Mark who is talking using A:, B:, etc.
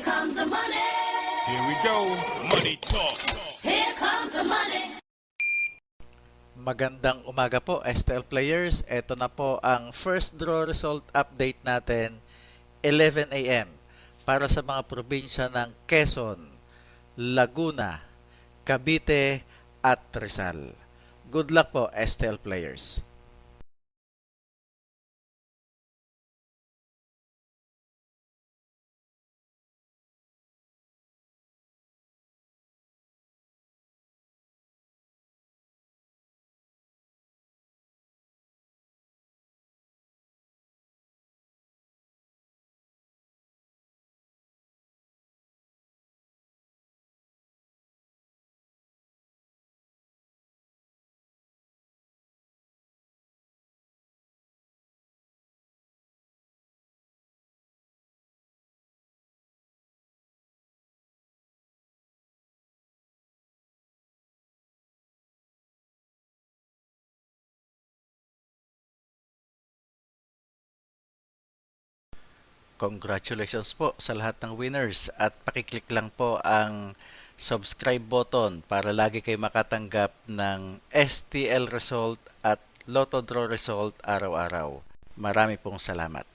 A: comes the money.
B: Here we go. Money talk.
A: Here comes the money.
C: Magandang umaga po, STL players. Ito na po ang first draw result update natin, 11 a.m. para sa mga probinsya ng Quezon, Laguna, Cavite at Rizal. Good luck po, STL players. Congratulations po sa lahat ng winners at pakiclick lang po ang subscribe button para lagi kayo makatanggap ng STL result at Lotto Draw result araw-araw. Marami pong salamat.